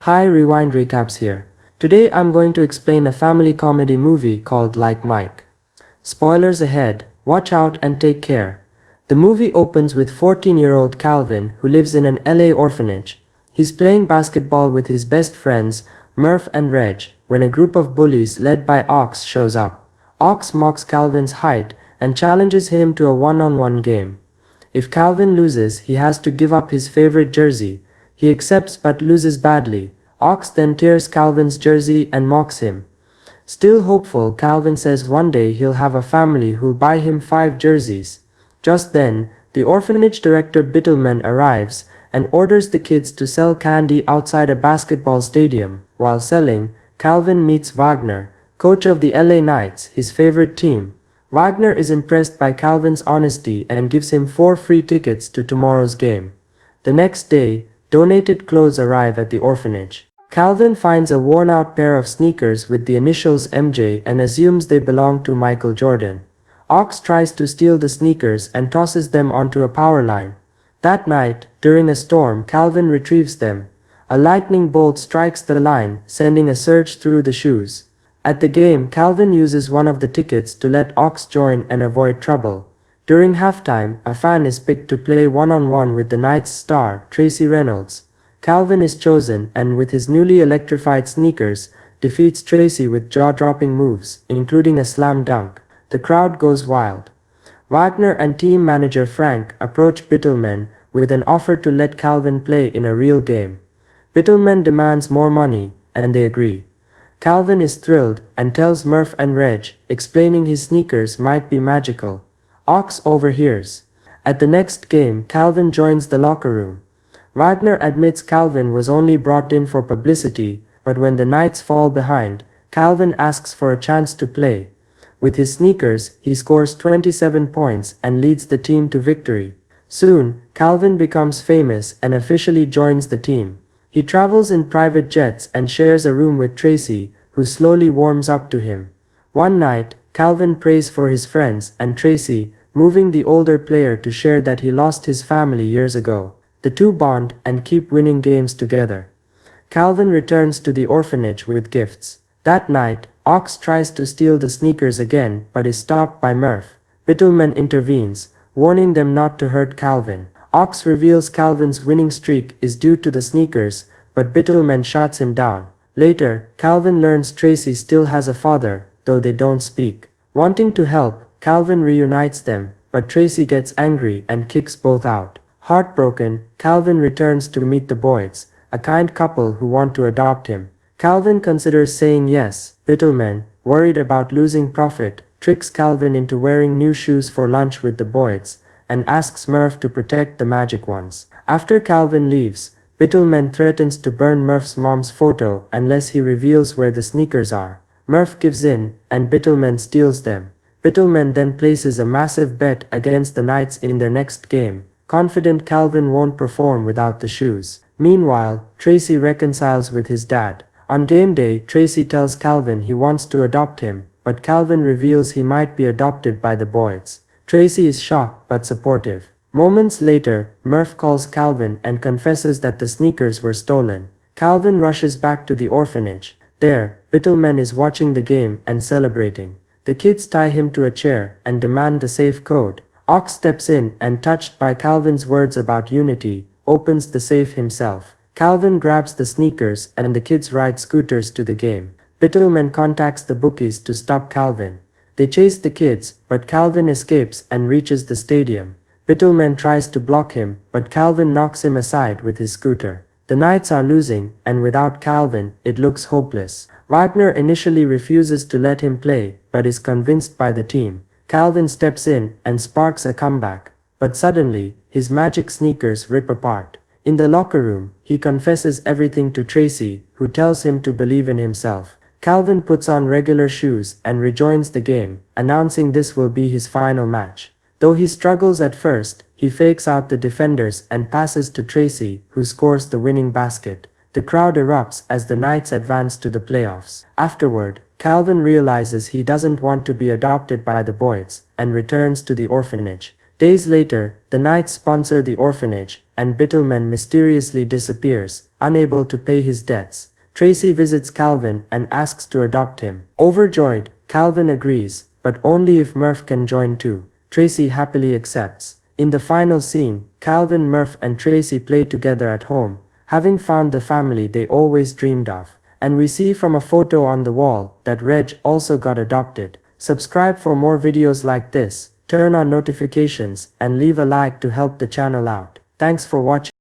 Hi, Rewind Recaps here. Today I'm going to explain a family comedy movie called Like Mike. Spoilers ahead, watch out and take care. The movie opens with 14-year-old Calvin who lives in an LA orphanage. He's playing basketball with his best friends, Murph and Reg, when a group of bullies led by Ox shows up. Ox mocks Calvin's height and challenges him to a one-on-one game. If Calvin loses, he has to give up his favorite jersey. He accepts but loses badly. Ox then tears Calvin's jersey and mocks him. Still hopeful, Calvin says one day he'll have a family who'll buy him 5 jerseys. Just then, the orphanage director Bittleman arrives and orders the kids to sell candy outside a basketball stadium. While selling, Calvin meets Wagner, coach of the LA Knights, his favorite team. Wagner is impressed by Calvin's honesty and gives him 4 free tickets to tomorrow's game. The next day, donated clothes arrive at the orphanage. Calvin finds a worn-out pair of sneakers with the initials MJ and assumes they belong to Michael Jordan. Ox tries to steal the sneakers and tosses them onto a power line. That night, during a storm, Calvin retrieves them. A lightning bolt strikes the line, sending a surge through the shoes. At the game, Calvin uses one of the tickets to let Ox join and avoid trouble. During halftime, a fan is picked to play one-on-one with the Knights star, Tracy Reynolds. Calvin is chosen and with his newly electrified sneakers, defeats Tracy with jaw-dropping moves, including a slam dunk. The crowd goes wild. Wagner and team manager Frank approach Bittleman with an offer to let Calvin play in a real game. Bittleman demands more money, and they agree. Calvin is thrilled and tells Murph and Reg, explaining his sneakers might be magical. Ox overhears. At the next game, Calvin joins the locker room. Wagner admits Calvin was only brought in for publicity, but when the Knights fall behind, Calvin asks for a chance to play. With his sneakers, he scores 27 points and leads the team to victory. Soon, Calvin becomes famous and officially joins the team. He travels in private jets and shares a room with Tracy, who slowly warms up to him. One night, Calvin prays for his friends and Tracy, moving the older player to share that he lost his family years ago. The two bond and keep winning games together. Calvin returns to the orphanage with gifts. That night, Ox tries to steal the sneakers again but is stopped by Murph. Bittleman intervenes, warning them not to hurt Calvin. Ox reveals Calvin's winning streak is due to the sneakers, but Bittleman shuts him down. Later, Calvin learns Tracy still has a father, though they don't speak. Wanting to help, Calvin reunites them, but Tracy gets angry and kicks both out. Heartbroken, Calvin returns to meet the Boyds, a kind couple who want to adopt him. Calvin considers saying yes. Bittleman, worried about losing profit, tricks Calvin into wearing new shoes for lunch with the Boyds, and asks Murph to protect the magic ones. After Calvin leaves, Bittleman threatens to burn Murph's mom's photo unless he reveals where the sneakers are. Murph gives in, and Bittleman steals them. Bittleman then places a massive bet against the Knights in their next game, confident Calvin won't perform without the shoes. Meanwhile, Tracy reconciles with his dad. On game day, Tracy tells Calvin he wants to adopt him, but Calvin reveals he might be adopted by the Boyds. Tracy is shocked but supportive. Moments later, Murph calls Calvin and confesses that the sneakers were stolen. Calvin rushes back to the orphanage. There, Bittleman is watching the game and celebrating. The kids tie him to a chair and demand the safe code. Ox steps in and, touched by Calvin's words about unity, opens the safe himself. Calvin grabs the sneakers and the kids ride scooters to the game. Bittleman contacts the bookies to stop Calvin. They chase the kids, but Calvin escapes and reaches the stadium. Bittleman tries to block him, but Calvin knocks him aside with his scooter. The Knights are losing, and without Calvin, it looks hopeless. Wagner initially refuses to let him play, but is convinced by the team. Calvin steps in and sparks a comeback. But suddenly, his magic sneakers rip apart. In the locker room, he confesses everything to Tracy, who tells him to believe in himself. Calvin puts on regular shoes and rejoins the game, announcing this will be his final match. Though he struggles at first, he fakes out the defenders and passes to Tracy, who scores the winning basket. The crowd erupts as the Knights advance to the playoffs. Afterward, Calvin realizes he doesn't want to be adopted by the Boyds and returns to the orphanage. Days later, the Knights sponsor the orphanage, and Bittleman mysteriously disappears. unable to pay his debts. Tracy visits Calvin and asks to adopt him. Overjoyed, Calvin agrees, but only if Murph can join too. Tracy happily accepts. In the final scene, Calvin, Murph and Tracy play together at home, having found the family they always dreamed of. And we see from a photo on the wall that Reg also got adopted. Subscribe for more videos like this, turn on notifications, and leave a like to help the channel out. Thanks for watching.